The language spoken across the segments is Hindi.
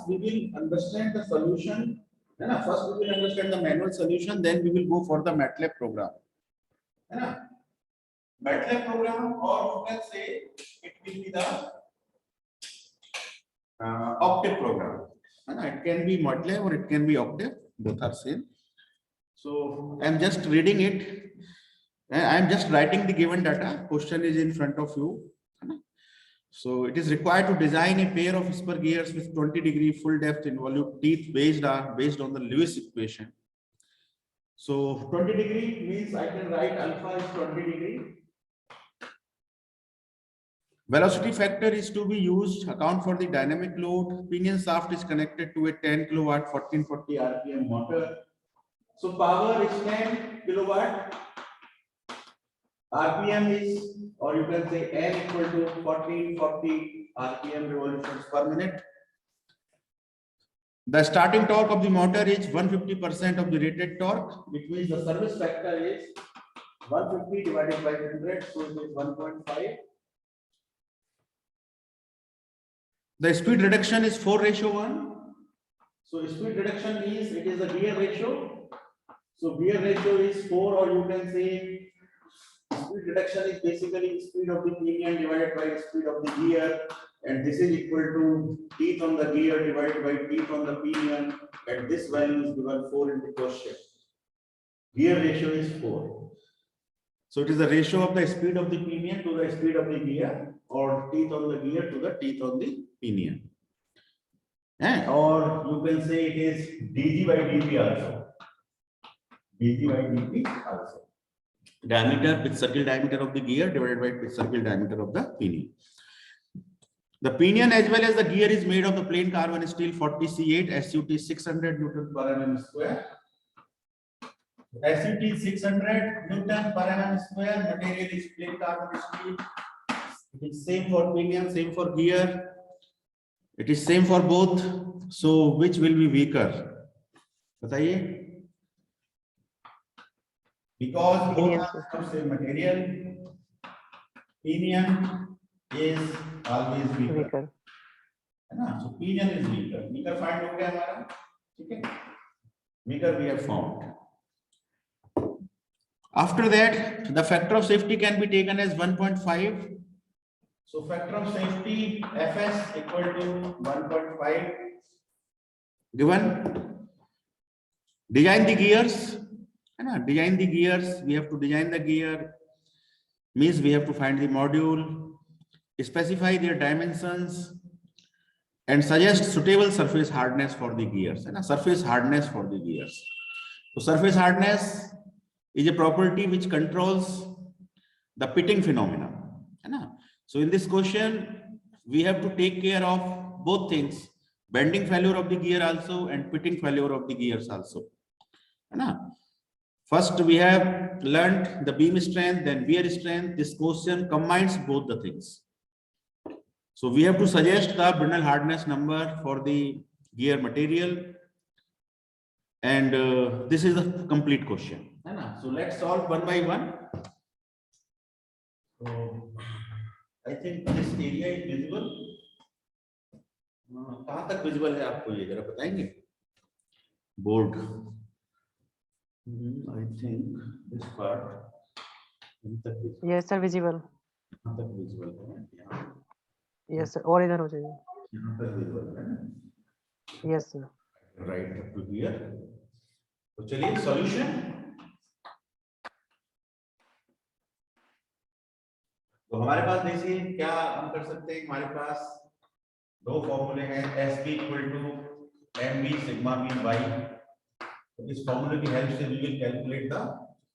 we will understand the solution. First we will understand the manual solution, then we will go for the MATLAB program. MATLAB program, or you can say it will be the Octave program. It can be MATLAB or it can be Octave, both are same. So I am just reading it. I am just writing the given data. Question is in front of you. So it is required to design a pair of spur gears with 20-degree full depth involute teeth based on the Lewis equation. So 20-degree means I can write alpha is 20-degree. Velocity factor is to be used, account for the dynamic load. Pinion shaft is connected to a 10 kilowatt 1440 RPM motor. So power is 10 kilowatt. RPM is, or you can say N equal to 1440 RPM revolutions per minute. The starting torque of the motor is 150% of the rated torque, which means the service factor is 150 divided by 100, so it is 1.5. The speed reduction is 4:1. So speed reduction means it is the gear ratio. So gear ratio is 4, or you can say speed reduction is basically speed of the pinion divided by speed of the gear, and this is equal to teeth on the gear divided by teeth on the pinion, and this value is given 4 in the question. Gear ratio is 4. So it is the ratio of the speed of the pinion to the speed of the gear, or teeth on the gear to the teeth on the pinion. Or you can say it is dg by dt also. dg by dt also. Diameter, pitch circle diameter of the gear divided by pitch circle diameter of the pinion. The pinion as well as the gear is made of the plain carbon steel 40C8 SUT 600 Newton per mm square. SUT 600 Newton per mm square. Material is plain carbon steel. It is same for pinion, same for gear. It is same for both. So which will be weaker? बताइए. Because both are of same material, pinion is always weaker. So pinion is weaker. Weaker find हो गया हमारा, ठीक है? Weaker we have found. After that, the factor of safety can be taken as 1.5. So factor of safety Fs equal to 1.5. Given. Design the gears. Design the gears. We have to design the gear. Means we have to find the module, specify their dimensions, and suggest suitable surface hardness for the gears. Surface hardness for the gears. So surface hardness is a property which controls the pitting phenomena. So in this question, we have to take care of both things: bending failure of the gear also and pitting failure of the gears also. First, we have learned the beam strength, then wear strength. This question combines both the things. So we have to suggest the Brinell hardness number for the gear material, and this is a complete question. So let's solve one by one. So I think this area is visible. कहाँ तक visible है आपको ये जरा बताएंगे? Board. I think this part. Yes sir, visible. यहाँ तक visible है. Yes sir, और इधर हो जाइए. यहाँ तक visible है. Yes sir. Right up to here. तो चलिए solution. तो हमारे पास देखिए क्या हम कर सकते हैं. हमारे पास दो फॉर्मूले हैं. SP equal to MB sigma B by. तो इस फॉर्मूले की हेल्प से we will calculate the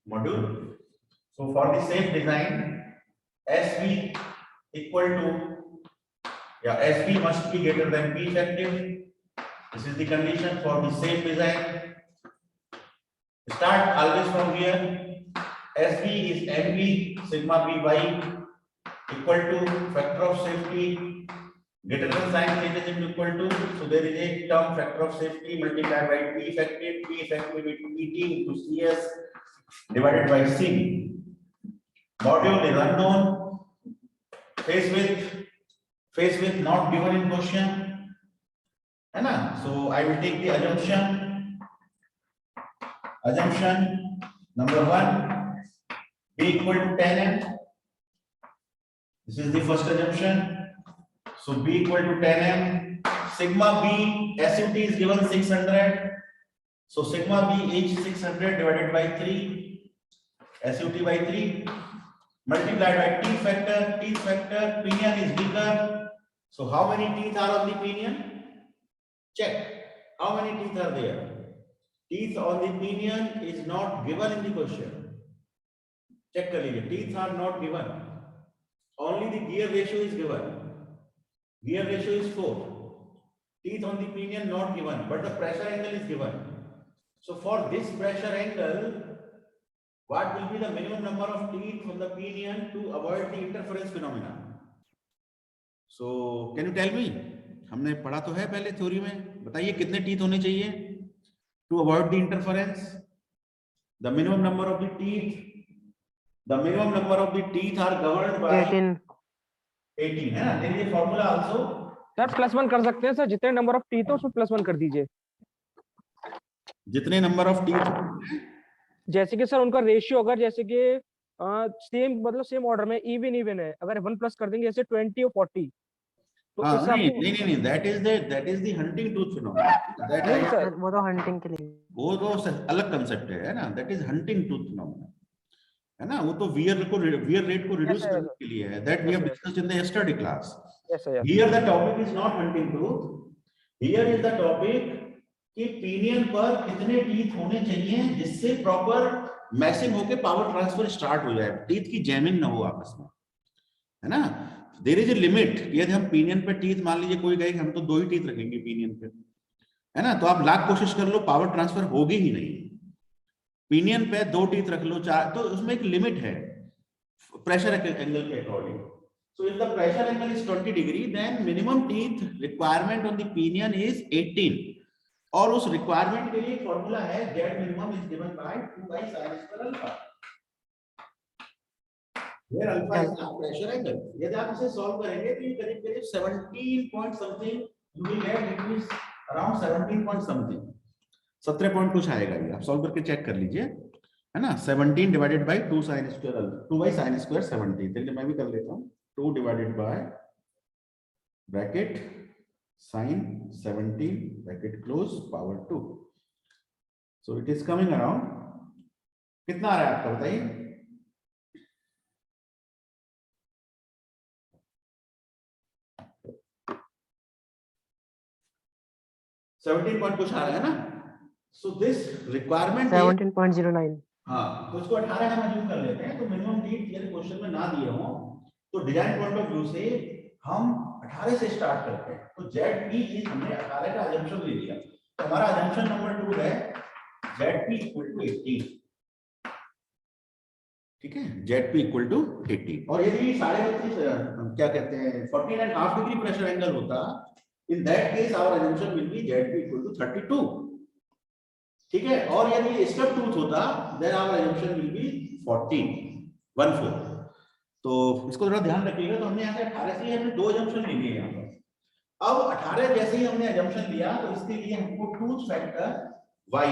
module. So for the safe design, SV equal to, SV must be greater than P effective. This is the condition for the safe design. Start always from here. SV is MB sigma B by equal to factor of safety greater than sign changes into equal to. So there is a term factor of safety multiplied by P effective. P effective is PT into CS divided by C. Module is unknown. Phase width not given in question. है ना? So I will take the assumption number 1, b equal to 10m. This is the first assumption. So b equal to 10m. Sigma b SUT is given 600. So sigma b is 600 divided by 3, SUT by 3, multiplied by teeth factor. Teeth factor, pinion is bigger. So how many teeth are on the pinion? Check. How many teeth are there? Teeth on the pinion is not given in the question. Check कर लीजिए. Teeth are not given. Only the gear ratio is given. Gear ratio is 4. Teeth on the pinion not given, but the pressure angle is given. So for this pressure angle, what will be the minimum number of teeth on the pinion to avoid the interference phenomena? So can you tell me? हमने पढ़ा तो है पहले थ्योरी में. बताइए कितने टीथ होने चाहिए to avoid the interference? The minimum number of the teeth. The minimum number of the teeth are governed by 18. 18 है ना? There is a formula also. Sir +1 कर सकते हैं सर, जितने नंबर ऑफ टीथ हो उसमें +1 कर दीजिए. जितने नंबर ऑफ टीथ, जैसे कि सर उनका रेशियो अगर जैसे कि सेम मतलब सेम ऑर्डर में इवन है, अगर 1 प्लस कर देंगे जैसे 20 और 40 तो हाँ, इससे नहीं, that is the hunting tooth phenomenon. That नहीं is, सर, वो तो हंटिंग के लिए. वो तो अलग कंसेप्ट है ना. That is hunting tooth phenomenon, है ना? वो तो wear rate को reduce करने के लिए है. That we have discussed in the yesterday class. yes sir. Here the topic is not hunting tooth. Here is the topic कि पिनियन पर कितने टीथ होने चाहिए जिससे प्रॉपर मैसिंग होके पावर ट्रांसफर स्टार्ट हो जाए, टीथ की जैमिंग ना हो आपस में, है ना? There is a limit. यदि हम पिनियन पे टीथ, मान लीजिए कोई कहे हम तो 2 ही टीथ रखेंगे पिनियन पे, है ना? तो आप लाख कोशिश कर लो, पावर ट्रांसफर होगी ही नहीं. पिनियन पे 2 टीथ रख लो, 4, तो उसमें एक लिमिट है प्रेशर एंगल के according. So if the pressure angle is 20 degree, then minimum teeth requirement on the pinion is 18. और उस रिक्वायरमेंट के लिए फॉर्मूला है Z minimum is given by 2 by sin square alpha, where alpha is the pressure angle. यदि आप इसे सॉल्व करेंगे तो ये करीब 17 point something you will get, it is around 17 point something, 17 point कुछ आएगा. ये आप सॉल्व करके चेक कर लीजिए, है ना? 17 divided by 2 sin square alpha, 2 by sin square 17. चलिए मैं भी कर लेता हूँ. 2 divided by bracket sin 17 bracket close power 2. So it is coming around, कितना आ रहा है आपका बताइए? 17 पॉइंट कुछ आ रहा है ना? So this requirement 17.09. हाँ, तो इसको 18 हम अज्यूम कर लेते हैं. तो मिनिमम टीथ यदि क्वेश्चन में ना दिए हो तो डिजाइन पॉइंट ऑफ व्यू से हम 18 से स्टार्ट करते हैं. तो ZP इज, हमने 18 का अजम्पशन ले लिया, तो हमारा अजम्पशन नंबर 2 है ZP इक्वल टू 18. ठीक है, ZP इक्वल टू 18. और यदि 32.5 क्या कहते हैं 14.5 डिग्री प्रेशर एंगल होता, in that case our assumption will be ZP equal to 32. ठीक है, और यदि स्टब टूथ होता then our assumption will be 14. तो इसको थोड़ा ध्यान रखिएगा. तो हमने यहाँ से 18 से हमने 2 अजम्पशन ले लिए यहाँ पर. अब 18 जैसे ही हमने अजम्पशन लिया तो इसके लिए हमको टूथ फैक्टर y,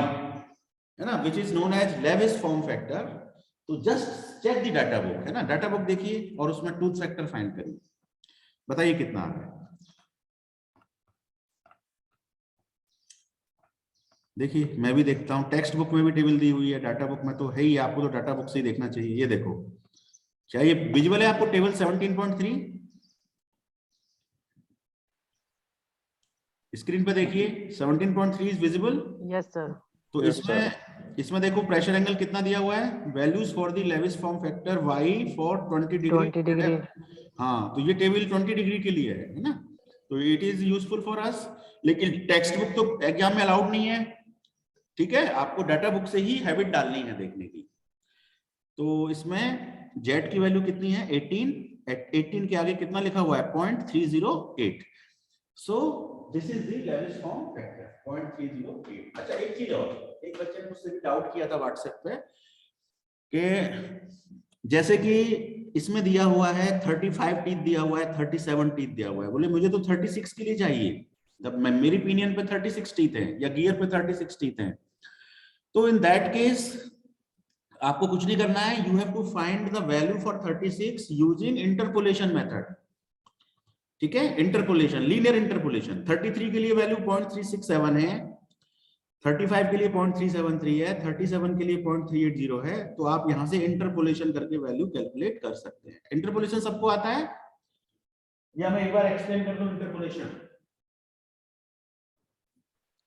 है ना, which is known as Lewis form factor. तो just check the data book, है ना? डाटा बुक देखिए और उसमें टूथ फैक्टर फाइंड करिए. बताइए कितना आ रहा है. देखिए मैं भी देखता हूँ, टेक्स्ट बुक में भी टेबल दी हुई है, डाटा बुक में तो है ही. आपको तो डाटा बुक से ही देखना चाहिए. ये देखो, क्या ये विजुअल है आपको टेबल 17.3? स्क्रीन पे देखिए 17.3 इज विजिबल. Yes sir. तो इसमें देखो प्रेशर एंगल कितना दिया हुआ है, values for the Lewis form factor y for 20 degree. हाँ, तो ये टेबल 20 डिग्री के लिए है ना? तो it is useful for us. लेकिन टेक्स्ट बुक तो एग्जाम में अलाउड नहीं है. ठीक है, आपको डाटा बुक से ही हैबिट डालनी है देखने की. तो इसमें Z की वैल्यू कितनी है 18. 18 के आगे कितना लिखा हुआ है 0.308. So this is the Lewis form factor 0.308. अच्छा, एक चीज और, एक बच्चे ने मुझसे भी डाउट किया था व्हाट्सएप पे कि जैसे कि इसमें दिया हुआ है 35 टीथ दिया हुआ है, 37 टीथ दिया हुआ है. बोले मुझे तो 36 के लिए चाहिए. जब मेरी ओपिनियन पे 36 टीथ है या गियर पे 36 टीथ है, तो इन दैट केस आपको कुछ नहीं करना है, you have to find the value for 36 using interpolation method. ठीक है, इंटरपोलेशन, लीनियर इंटरपोलेशन। 33 के लिए वैल्यू 0.367 है, 35 के लिए 0.373 है, 37 के लिए 0.380 है, तो आप यहां से इंटरपोलेशन करके वैल्यू कैलकुलेट कर सकते हैं। इंटरपोलेशन सबको आता है या मैं एक बार एक्सप्लेन कर दूं इंटरपोलेशन?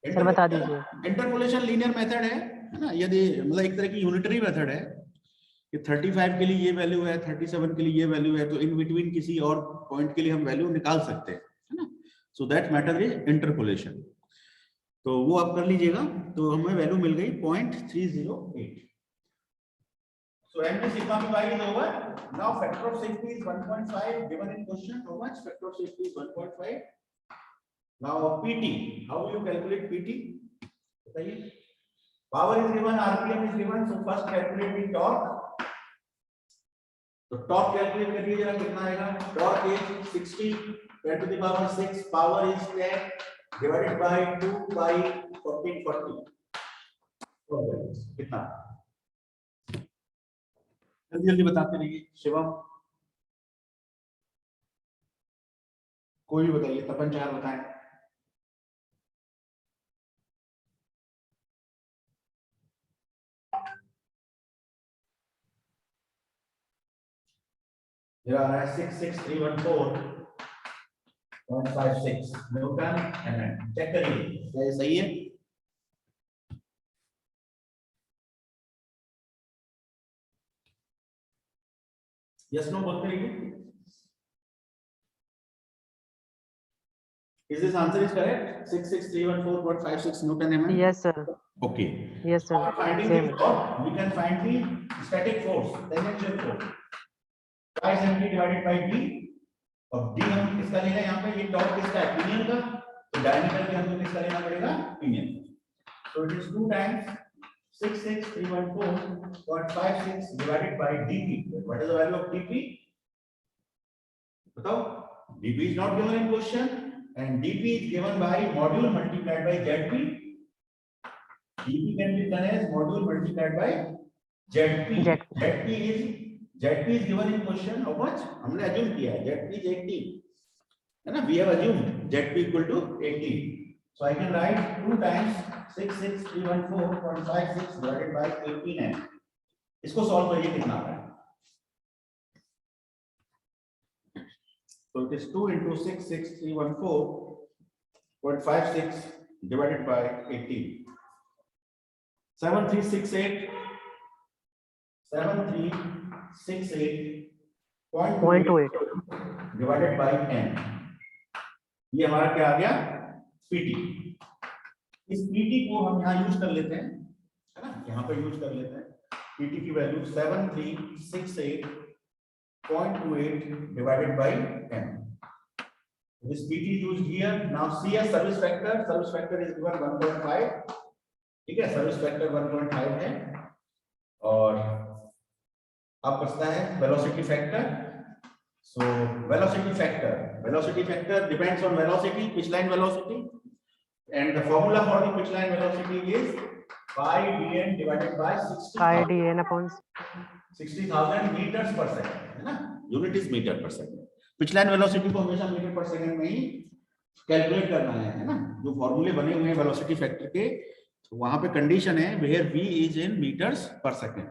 सर बता दीजिए। इंटरपोलेशन लीनियर मेथड है ना, यदि मतलब एक तरह की यूनिटरी मेथड है कि 35 के लिए ये वैल्यू है, 37 के लिए ये वैल्यू है, तो इन बिटवीन किसी और पॉइंट के लिए हम वैल्यू निकाल सकते हैं, है ना। So that matter is interpolation. तो वो आप कर लीजिएगा, तो हमें वैल्यू मिल गई 0.308। So MD sigma p y is over. Now factor of safety is 1.5 given in question. How much? Factor of safety is 1.5. Now PT, how will you calculate PT? बताइए। Power is given, RPM is given, so first calculate the torque. तो torque calculate करिए जरा, कितना आएगा? Torque is 60 10 to the power 6, power is 10 divided by 2 by 1440. कितना? जल्दी जल्दी बताते रहिए। शिवम, कोई भी बताइए, तपन चार बताएं। ये आ रहा है 66314.56 न्यूटन एमएम। चेक करिए क्या ये सही है? यस नो बोलते रहिए। Is this answer is correct? 66314.56 Newton mm. Yes sir. Okay. Yes sir. After finding Same. the torque, we can find the static force, tangential force. Twice mg divided by d. और d हम किसका लेना है यहाँ पे? ये टॉर्क किसका है? पिनियन का। तो डायमीटर भी हमको किसका लेना पड़ेगा? Pinion. So it is 2 times 66314.56 divided by dp. What is the value of dp? बताओ। dp is not given in question and dp is given by module multiplied by zp. dp can be done as module multiplied by zp. zp is given in question. How much? हमने assume किया है zp is 80 है ना, we have assumed zp equal to 80. So I can write 2 times 66314.56 divided by 18 m. इसको सॉल्व करिए, कितना आता है? So it is 2 into 66314.56 divided by 18. 7368.28 divided by n. ये हमारा क्या आ गया? PT. इस PT को हम यहाँ यूज कर लेते हैं, है ना, यहाँ पे यूज कर लेते हैं। PT की value 7368.28 divided by n. This PT used here. Now see a service factor. Service factor is given 1.5. ठीक है, सर्विस फैक्टर 1.5 है। और अब बचता है velocity factor. So velocity factor depends on velocity, pitch line velocity, and the formula for the pitch line velocity is pi dn divided by 60,000 pi dn upon 60,000 meters per second, है ना, unit is metre per second. Pitch line velocity को हमेशा मीटर पर सेकंड में ही कैलकुलेट करना है ना, जो फॉर्मूले बने हुए हैं वेलोसिटी फैक्टर के, तो वहां पे कंडीशन है where v is in metres per second.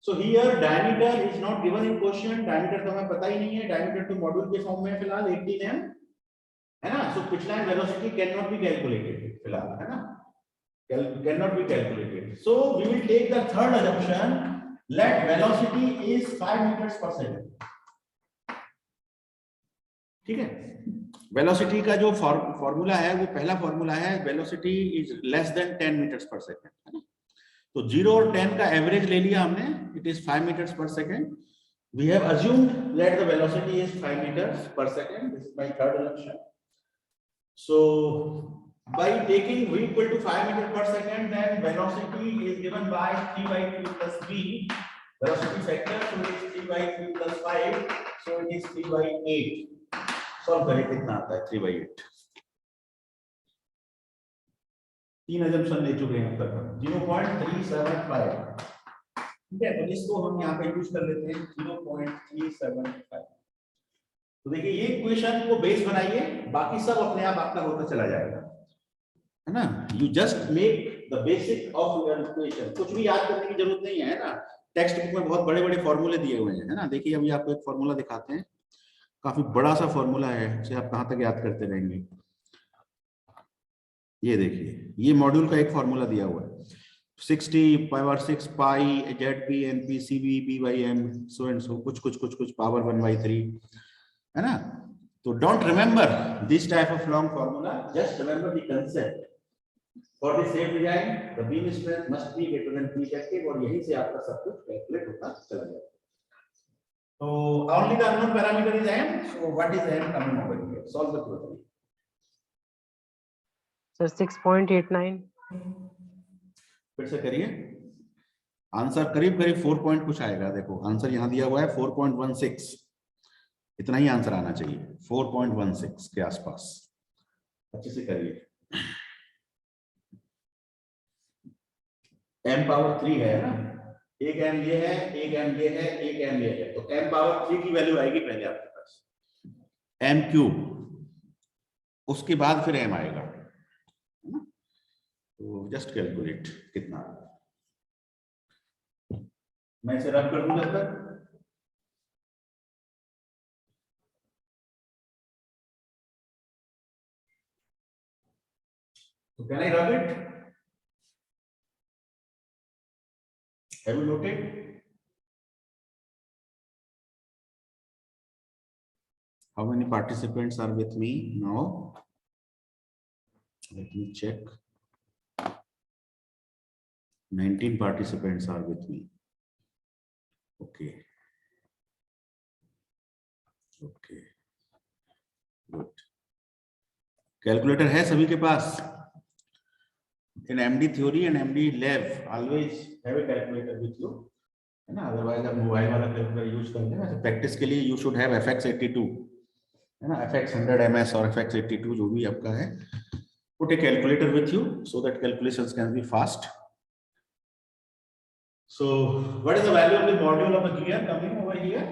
So here diameter is not given in question. Diameter तो हमें पता ही नहीं है, डायमीटर तो मॉड्यूल के फॉर्म में फिलहाल 18 m है ना। So pitch line velocity can not be calculated फिलहाल, है ना, can not be calculated. So we will take the third assumption, let velocity is 5 meters per second। ठीक है, वेलोसिटी का जो फॉर्मूला है वो पहला फॉर्मूला है, velocity is less than 10 meters per second, है ना। तो 0 और 10 का एवरेज ले लिया हमने, it is 5 meters per second. We have assumed let the velocity is 5 meters per second. This is my third assumption. So by taking v equal to 5 meters per second, then velocity is given by 3 by 3 plus v. Velocity factor, so it is 3 by 3 plus 5, so it is 3 by 8. Solve करें, कितना आता है 3 by 8? 3 अजम्पशन ले चुके हैं अब तक 0.375। ठीक है, तो इसको हम यहाँ पे यूज कर लेते हैं 0.375। तो देखिए ये इक्वेशन को बेस बनाइए, बाकी सब अपने आप आपका होता चला जाएगा, है ना। You just make the basic of your equation, कुछ भी याद करने की जरूरत नहीं है ना। टेक्स्ट बुक में बहुत बड़े बड़े फॉर्मूले दिए हुए हैं, है ना। देखिए अभी आपको एक फॉर्मूला दिखाते हैं, काफी बड़ा सा फॉर्मूला है, इसे आप कहां तक याद करते रहेंगे। ये देखिए, ये मॉड्यूल का एक फॉर्मूला दिया हुआ है 60 power 6 pi ZP NP CV P/M so and so, कुछ कुछ कुछ कुछ पावर 1/3, है ना। तो don't remember this type of long formula, just remember the concept. For the same design the beam strength must be greater than P effective, और यहीं से आपका सब कुछ कैलकुलेट होता चला जाएगा। तो only the unknown parameter is m, so what is m coming over here, solve the problem. Sir 6.89। फिर से करिए, आंसर करीब करीब 4 पॉइंट कुछ आएगा। देखो आंसर यहां दिया हुआ है 4.16, इतना ही आंसर आना चाहिए 4.16 के आसपास। अच्छे से करिए, m पावर 3 है ना, एक m ये है, एक m ये है, एक m ये है, तो m पावर 3 की वैल्यू आएगी पहले आपके पास m क्यूब, उसके बाद फिर m आएगा, है ना। तो जस्ट कैलकुलेट कितना, मैं इसे रब कर दूं जब तक। तो can I rub it? Have you noted? How many participants are with me now? Let me check. 19 participants are with me. Okay. Okay. Good. Calculator है सभी के पास? In MD theory and MD lab, always have a calculator with you, है ना। Otherwise आप मोबाइल वाला कैलकुलेटर यूज करते हैं। प्रैक्टिस के लिए you should have FX82, है ना, FX 100 MS और FX 82 जो भी आपका है। Put a calculator with you so that calculations can be fast. So what is the value of the module of a gear coming over here?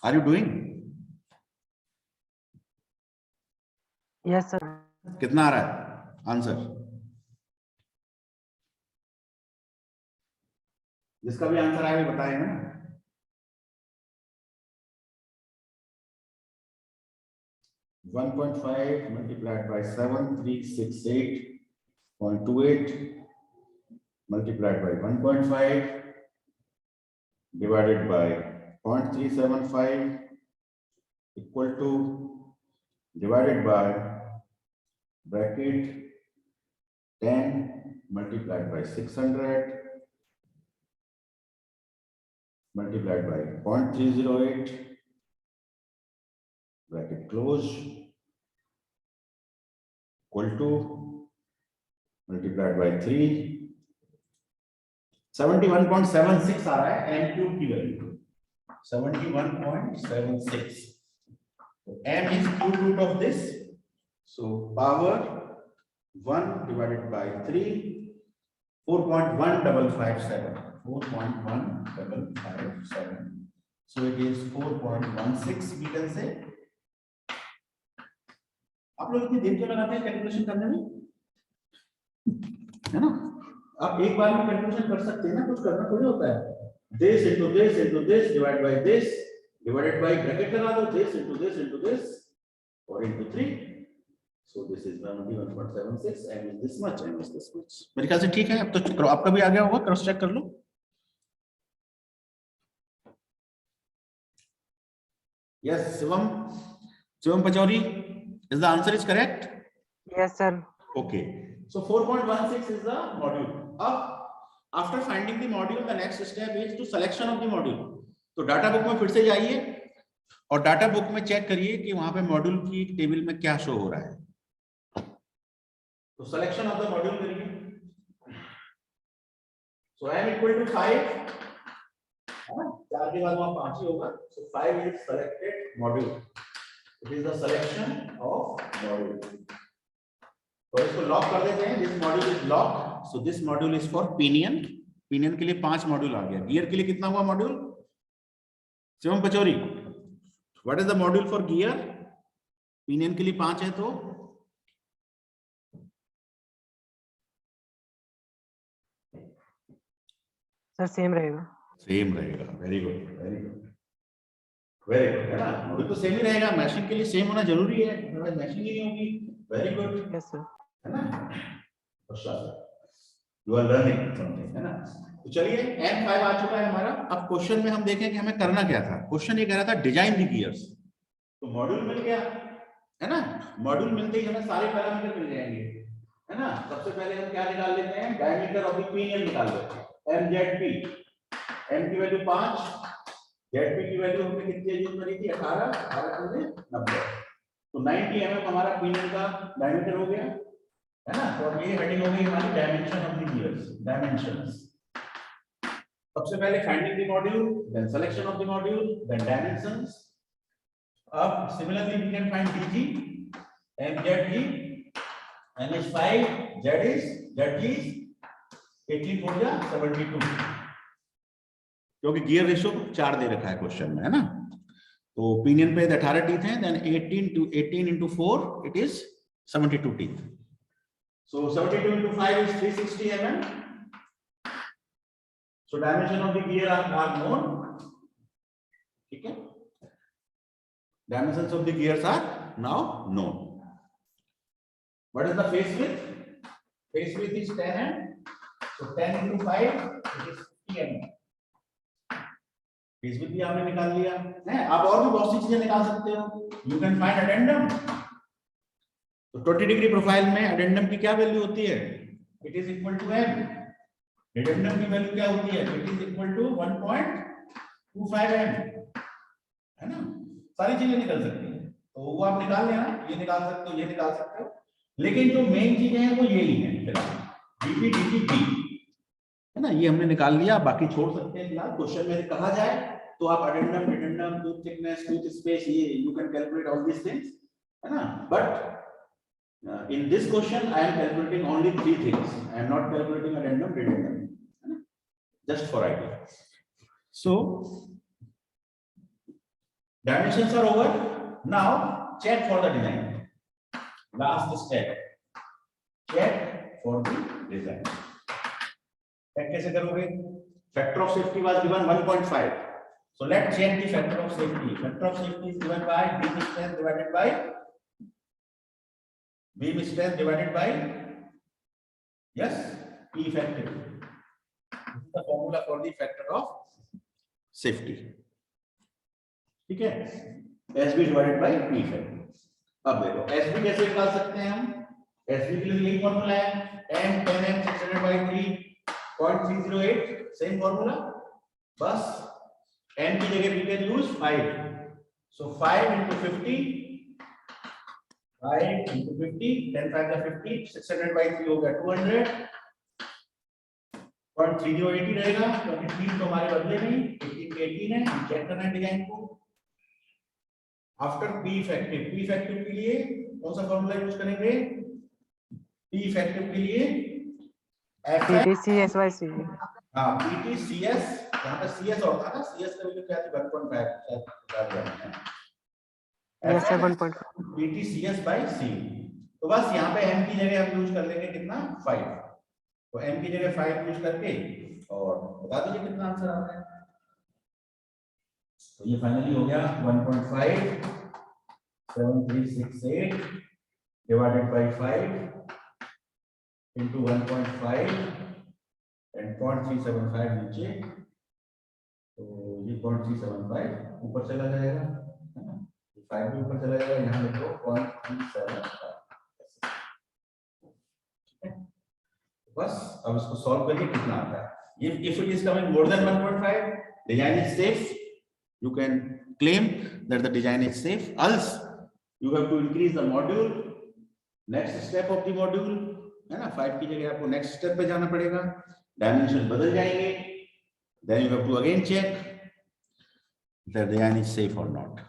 Are you doing? Yes sir. कितना आ रहा है आंसर? जिसका भी आंसर आया वो बताएगा ना। One 1.5 multiplied by 7368.28 multiplied by 1.5 divided by 0.375 equal to divided by bracket 10 multiplied by 600 multiplied by 0.308 bracket close equal to multiplied by 3 71.76 आ रहा है m क्यूब की वैल्यू 71.76। तो m is cube root of this, so power 1 divided by 3 4.1557 4.1557, so it is 4.16 we can say। आप लोग इतनी देर क्यों लगाते हैं कैलकुलेशन करने में, है ना। आप एक बार में कैलकुलेशन कर सकते हैं ना, कुछ करना थोड़ी होता है। this into this divided by this divided by bracket लगा दो, this into this or into 3, so this is 1.76 and is this much and is this much। मेरे ख्याल से ठीक है। अब तो आपका भी आ गया होगा, क्रॉस चेक कर लो। yes Shivam Pachauri, is the answer is correct? Yes sir. Okay, so 4.16 is the module. After finding the module, the next step is to selection of the module. तो डाटा बुक में फिर से जाइए और डाटा बुक में चेक करिए कि वहां पे मॉड्यूल की टेबल में क्या शो हो रहा है। तो सिलेक्शन ऑफ द मॉड्यूल करिए। सो m equal to 5, 4 के बाद वहां 5 ही होगा, so 5 is selected module, it is the selection of module. तो इसको लॉक कर देते हैं, this module is lock, so this module is for pinion. Pinion के लिए 5 मॉड्यूल आ गया। गियर के लिए कितना हुआ module? Shivam Pachauri, what is the module for gear? Pinion के लिए 5 है तो सर सेम रहेगा। सेम रहेगा। Very good, very good, very good, है ना? मॉड्यूल तो सेम ही रहेगा, मैशिंग के लिए सेम होना जरूरी है, अदरवाइज मैशिंग ही नहीं होगी। Very good, yes sir. है ना? यू आर लर्निंग समथिंग, है ना? तो चलिए M5 आ चुका है हमारा। अब क्वेश्चन में हम देखें कि हमें करना क्या था। क्वेश्चन ये कह रहा था डिजाइन द गियर्स। तो मॉड्यूल मिल गया, है ना? मॉड्यूल मिलते ही हमें सारे पैरामीटर मिल जाएंगे, है ना? सबसे पहले हम क्या निकाल लेते हैं? डायमीटर ऑफ द पिनियन निकाल लेते हैं, MZP। M की वैल्यू 5, ZP की वैल्यू हमने कितनी यूज करी थी? 18, 90। तो 90 mm हमारा पिनियन का डायमीटर हो गया, है ना? तो अब ये हेडिंग हो गई हमारी dimension of the gears, dimensions. सबसे पहले finding the module, then selection of the module, then dimensions. अब similarly we can find DG, MZG, NH5, ZG is 18 4 जा 72, क्योंकि गियर रेशियो 4 दे रखा है क्वेश्चन में, है ना? तो पिनियन पे 18 टीथ हैं, then 18 into 4 it is 72 teeth. So 72 into 5 is 360 mm. So dimension of the gear are known. ठीक है? Dimensions of the gears are now known. What is the face width? Face width is 10 mm. So 10 into 5 it is 50 mm. Face width भी आपने निकाल लिया है। आप और भी बहुत सी चीजें निकाल सकते हो। You can find addendum. तो 20 डिग्री प्रोफाइल में एडेंडम की क्या वैल्यू होती है? It is equal to m। Addendum की वैल्यू क्या होती है? It is equal to 1.25 m, है ना? सारी चीजें निकल सकती हैं, तो वो आप निकाल लेना। ये निकाल सकते हो, ये निकाल सकते हो, लेकिन जो मेन चीजें हैं वो ये ही है फिलहाल, dp dt d, है ना? ये हमने निकाल लिया, बाकी छोड़ सकते हैं फिलहाल। क्वेश्चन में कहा जाए तो आप addendum, addendum, tooth thickness, tooth space, ये you can calculate all this things, है ना? But in this question I am calculating only 3 things. I am not calculating addendum, addendum, है ना? Just for idea. So dimensions are over. Now check for the design. Last step, check for the design. Check कैसे करोगे? Factor of safety was given 1.5. So let's check the factor of safety. Factor of safety is given by beam strength divided by yes, P effective. This is the formula for the factor of safety. ठीक है? SB divided by P effective. अब देखो SB कैसे निकाल सकते हैं हम? SB के लिए यही फॉर्मूला है, m 10m 600 by 3.308, same formula. बस n की जगह we can use 5. So 5 into 50, 5 into 50, 10 5 का 50, 600 by 3 हो गया 200. 0.3080 रहेगा, क्योंकि 3 तो हमारे बदले नहीं, 18 के 18 है। हम चेक करना है डिजाइन को। आफ्टर P इफेक्टिव के लिए कौन सा फॉर्मूला यूज करेंगे? P इफेक्टिव के लिए PTCSYC। हाँ, PTCS, यहाँ पे CS और था ना, CS का वैल्यू क्या थी? 1.5 शायद बता दिया मैंने। Yes sir 1.5। PTCS by C। तो बस यहाँ पे M की जगह हम यूज कर लेंगे कितना? 5। तो M की जगह 5 यूज करके और बता दीजिए कितना आंसर आ रहा है। तो ये फाइनली हो गया 1.5 7368 divided by 5 into 1.5 and 0.375 नीचे, तो ये 0.375 ऊपर चला जाएगा, है ना? 5 भी ऊपर चला जाएगा, यहाँ लिखो 0.375। बस अब इसको सॉल्व करके कितना आता है? If it is coming more than 1.5, design is safe. You can claim that the design is safe. Else you have to increase the module. Next step of the module, है ना? 5 की जगह आपको next step पे जाना पड़ेगा, डायमेंशन बदल जाएंगे, then you have to again check that the design is safe or not.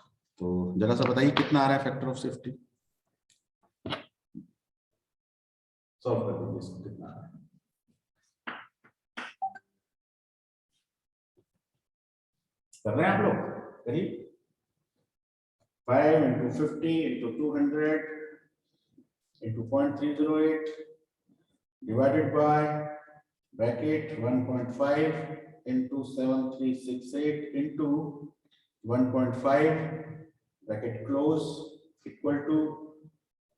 तो जरा सा बताइए कितना आ रहा है फैक्टर ऑफ सेफ्टी, सॉल्व कर दीजिए इसको, कितना आ रहा है। कर रहे हैं आप लोग, करिए। 5 into 50 into 200 into 0.308 divided by bracket 1.5 into 7368 into 1.5 bracket close equal to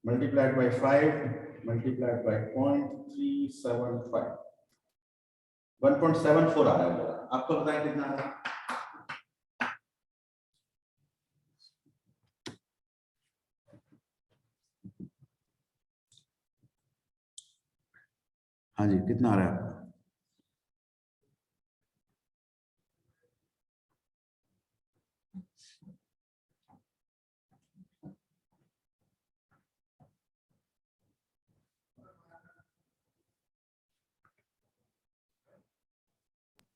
multiplied by 5 multiplied by 0.375, 1.74 आ रहा है। आपको बताएं कितना आ रहा है। हाँ जी, कितना आ रहा है आपका?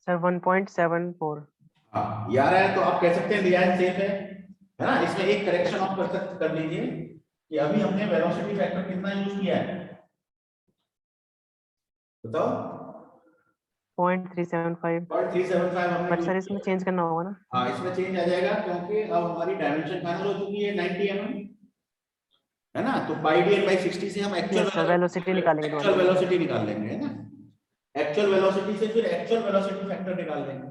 सर 1.74। हाँ, ये आ रहा है तो आप कह सकते हैं डिजाइन सेफ है ना। इसमें एक करेक्शन आप कर लीजिए कि अभी हमने वेलोसिटी फैक्टर कितना यूज किया है, बताओ। 0.375। 0.375 हमने बट use सर किया। इसमें चेंज करना होगा ना। हाँ, इसमें चेंज आ जाएगा क्योंकि अब हमारी डायमेंशन फाइनल हो चुकी है 90 mm, है ना। तो पाई डी एन बाई 60 से हम यस सर, वेलोसिटी निकालेंगे दोबारा। एक्चुअल वेलोसिटी निकाल लेंगे, है ना। एक्चुअल वेलोसिटी से फिर एक्चुअल वेलोसिटी फैक्टर निकाल लेंगे,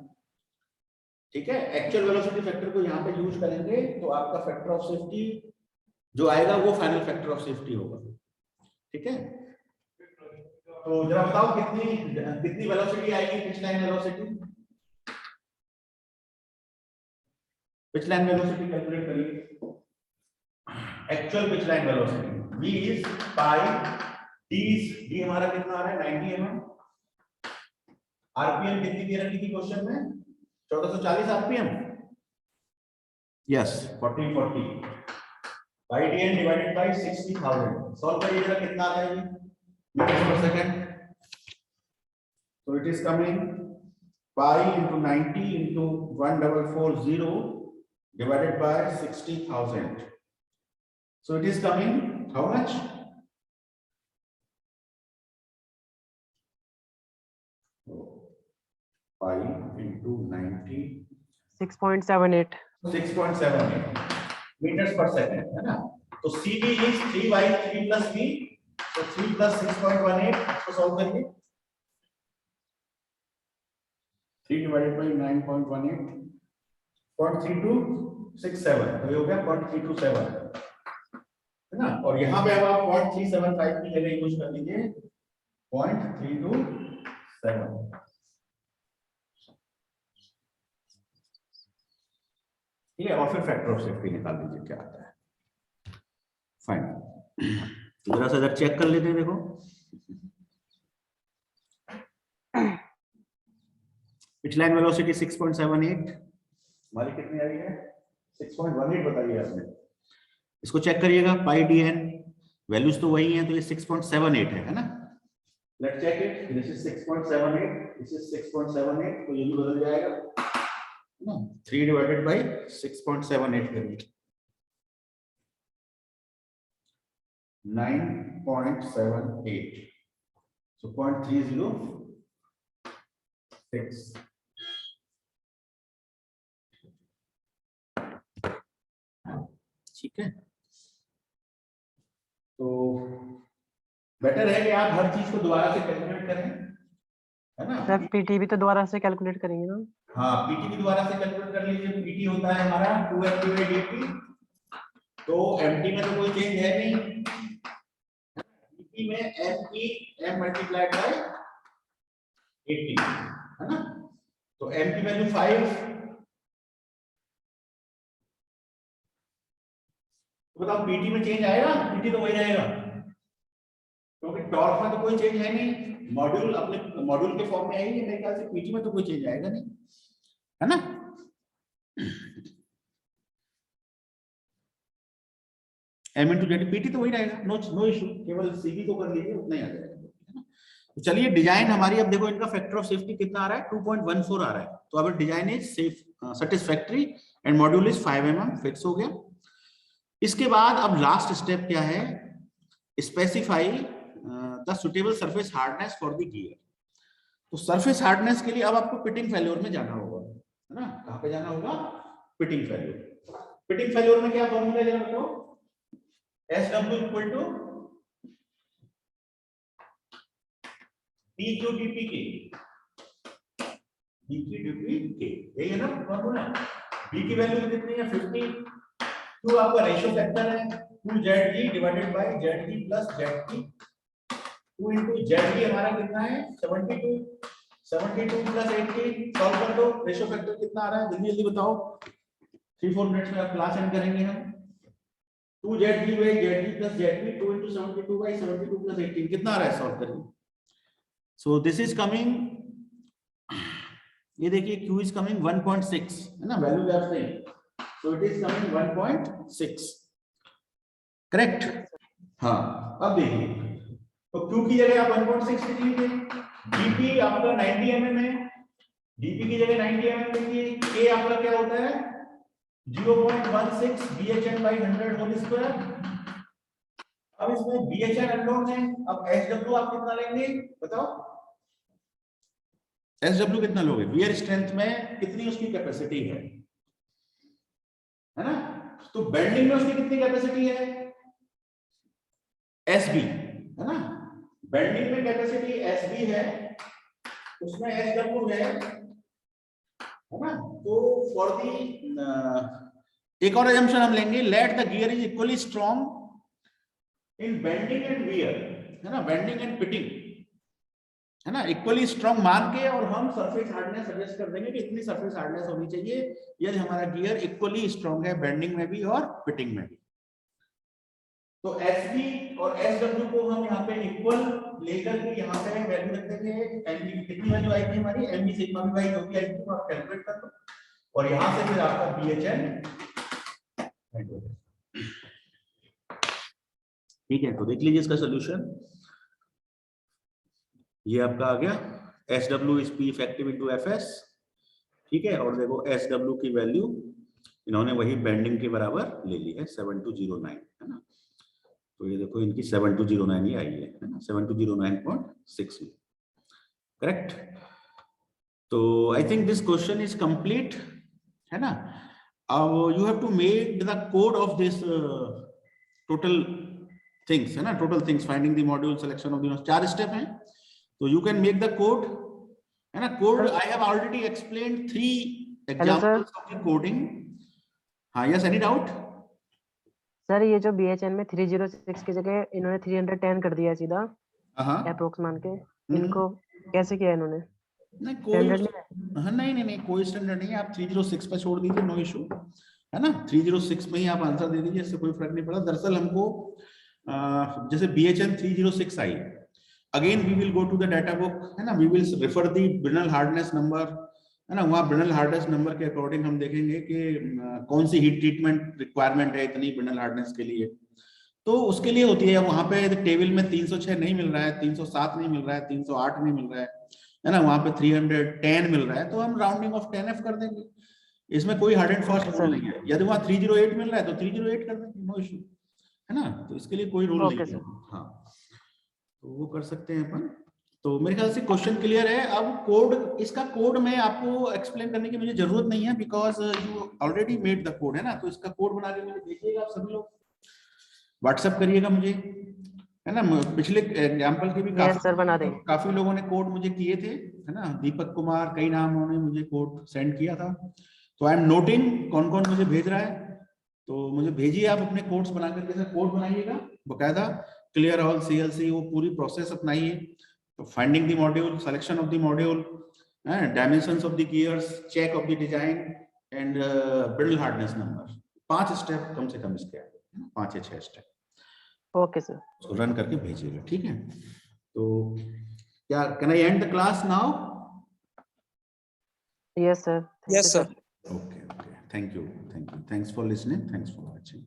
ठीक है। एक्चुअल वेलोसिटी फैक्टर को यहाँ पे यूज करेंगे तो आपका फैक्टर ऑफ सेफ्टी जो आएगा वो फाइनल फैक्टर ऑफ सेफ्टी होगा, ठीक है। तो जरा बताओ कितनी वेलोसिटी आएगी, pitch line velocity. Pitch line velocity calculate करिए। Actual pitch line velocity v is pi d हमारा कितना आ रहा है 90 mm। आरपीएम कितनी दे रखी थी क्वेश्चन में, 1440 RPM. Yes, 1440 pi D N divided by 60,000। Solve करिए जरा, कितना आ जाएगी मीटर पर सेकंड। तो it is coming pi into 90 into 1440 divided by 60,000. So it is coming how much? Pi into 90, 6.78। 6.78 meters per second, है ना। तो CV is 3 by 3 plus V, so 3 plus 6.18, इसको solve करिए। 3 divided by 9.18, 0.3267, तो ये हो गया 0.327, है ना। और यहाँ पे अब आप 0.375 की जगह यूज कर लीजिए 0.327, ठीक है। और फिर फैक्टर ऑफ सेफ्टी निकाल लीजिए क्या आता है, फाइन। तो जरा सा चेक कर लेते हैं, देखो पिच लाइन वेलोसिटी 6.78 हमारी कितनी आई है, 6.18 बताइए आपने। इसको चेक करिएगा, पाई डी एन वैल्यूज तो वही हैं, तो ये 6.78 है ना। Let's check it, this is 6.78, this is 6.78, तो ये भी बदल जाएगा ना। 3 डिवाइडेड बाय 6.78 करिए, 9.78, so 0.306, ठीक है। तो बेटर है कि आप हर चीज को दोबारा से कैलकुलेट करें, है ना। सर पीटी भी तो दोबारा से कैलकुलेट करेंगे ना। हाँ, पीटी भी दोबारा से कैलकुलेट कर लीजिए। पीटी होता है हमारा 2mp/dt, तो एमटी में तो कोई चेंज है नहीं, पीटी में mp m मल्टीप्लाइड बाय 80, है ना। तो m की वैल्यू 5, तो बताओ पीटी में चेंज आएगा, पीटी तो वही रहेगा क्योंकि टॉर्क में तो कोई चेंज है नहीं, मॉड्यूल अपने मॉड्यूल के फॉर्म में आएगी। मेरे ख्याल से पीटी में तो कोई चेंज आएगा नहीं, है ना। m into जेड पीटी तो वही रहेगा, नो इशू, केवल सीवी को कर लीजिए, उतना ही आ जाएगा, है ना। तो चलिए डिजाइन हमारी, अब देखो इनका फैक्टर ऑफ सेफ्टी कितना आ रहा है, 2.14 आ रहा है। तो अब design is safe satisfactory and module is 5 mm fix हो गया। इसके बाद अब लास्ट स्टेप क्या है, specify the suitable surface hardness for the gear. तो सरफेस हार्डनेस के लिए अब आपको पिटिंग फेल्योर में जाना होगा, है ना। कहां पे जाना होगा, पिटिंग फेल्योर। पिटिंग फेल्योर में क्या फॉर्मूला जरा बताओ, SW equal to PQ dP के, PQ dP के, यही है ना फॉर्मूला। B की वैल्यू कितनी है 50, Q आपका रेशियो फैक्टर है 2ZG divided by ZG plus ZP, 2 into ZG हमारा कितना है 72, 72 प्लस 80 सॉल्व कर दो, रेशियो फैक्टर कितना आ रहा है जल्दी जल्दी बताओ, 3-4 मिनट्स में आप क्लास एंड करेंगे हम। 2ZG by ZG plus ZP 2 into 72 by 72 plus 18 कितना आ रहा है, सॉल्व करिए। सो दिस इज कमिंग, ये देखिए Q इज कमिंग 1.6, है ना, वैल्यू आप same, so it is coming 1.6, correct. हाँ अब देखिए, तो Q की जगह आप 1.6 लिख लीजिए, dP आपका 90 mm है, dP की जगह 90 mm लिखिए, K आपका क्या होता है 0.16 BHN by 100 होल स्क्वायर। अब इसमें BHN अननोन है, अब SW आप कितना लेंगे बताओ, SW कितना लोगे, वियर स्ट्रेंथ में कितनी उसकी कैपेसिटी है ना। तो बेंडिंग में उसकी कितनी कैपेसिटी है SB, है ना, बेंडिंग में कैपेसिटी SB है, उसमें SW है ना। तो फॉर दी एक और एजम्पशन हम लेंगे, let the gear is equally strong in bending and wear, है ना, बेंडिंग एंड पिटिंग, है ना, इक्वली स्ट्रॉन्ग मान के, और हम सरफेस हार्डनेस सजेस्ट कर देंगे कि इतनी सरफेस हार्डनेस होनी चाहिए यदि हमारा गियर इक्वली स्ट्रॉन्ग है बेंडिंग में भी और पिटिंग में भी। तो SB और SW को हम यहाँ पे इक्वल लेकर के यहाँ पे वैल्यू रख देंगे, MB कितनी वैल्यू आएगी हमारी, MB सिग्मा भी भाई जो भी आएगी वो आप कैलकुलेट कर दो, और यहाँ से फिर आपका BHN, ठीक है। तो देख लीजिए इसका सोल्यूशन, ये आपका आ गया SW is P effective into FS, ठीक है। और देखो SW की वैल्यू इन्होंने वही बेंडिंग के बराबर ले ली है 7209, है ना। तो ये देखो इनकी 7209 ही आई है ना, 7209.6, करेक्ट। तो I think this question is complete, है ना। अब you have to make the code of this total things, है ना, total things, finding the module, selection of the, 4 step हैं। तो you can make the code, है ना। Code I have already explained 3 examples of the coding. हाँ, यस, एनी डाउट सर? ये जो BHN में 306 की जगह इन्होंने 310 कर दिया सीधा अप्रोक्स मान के, इनको कैसे किया इन्होंने? नहीं कोई, हाँ नहीं कोई स्टैंडर्ड नहीं है, आप 306 पे छोड़ दीजिए, नो इशू, है ना। 306 में ही आप आंसर दे दीजिए, इससे कोई फर्क नहीं पड़ा। दरअसल हमको जैसे BHN 306 आई, again we will go to the data book, है ना, we will refer the Brinell hardness number, है ना। वहाँ ब्रिनल हार्डनेस नंबर के अकॉर्डिंग हम देखेंगे कि कौन सी हीट ट्रीटमेंट रिक्वायरमेंट है इतनी ब्रिनल हार्डनेस के लिए, तो उसके लिए होती है। वहाँ पे टेबल में 306 नहीं मिल रहा है, 307 नहीं मिल रहा है, 308 नहीं मिल रहा है ना, वहाँ पे 310 मिल रहा है, तो हम राउंडिंग ऑफ 10F कर देंगे, इसमें कोई हार्ड एंड फास्ट रूल नहीं है। यदि वहाँ 308 मिल रहा है तो 308 कर देंगे, नो इशू, है ना। तो इसके लिए कोई रूल नहीं है, हाँ, तो वो कर सकते हैं अपन। तो मेरे ख्याल से क्वेश्चन क्लियर है। अब कोड, इसका कोड में आपको एक्सप्लेन करने की मुझे जरूरत नहीं है, because you already made the code, है ना। तो इसका कोड बना के मुझे भेजिएगा, आप सभी लोग व्हाट्सएप करिएगा मुझे, है ना। पिछले एग्जाम्पल के भी काफी लोगों ने कोड मुझे किए थे, है ना। दीपक कुमार, कई नामों ने मुझे कोड सेंड किया था, तो आई एम नोटिंग कौन कौन मुझे भेज रहा है। तो मुझे भेजिए, आप अपने कोड्स बना करके कोड बनाइएगा बकायदा, क्लियर ऑल CLC, वो पूरी प्रोसेस अपनाइए। तो finding the module, selection of the module, dimensions of the gears, check of the design and brittle hardness number, 5 step कम से कम इसके, 5 या 6 स्टेप। ओके सर, उसको रन करके भेजिएगा, ठीक है। तो क्या can I end the class now? Yes sir, yes sir, okay, thank you, thanks for listening, thanks for watching.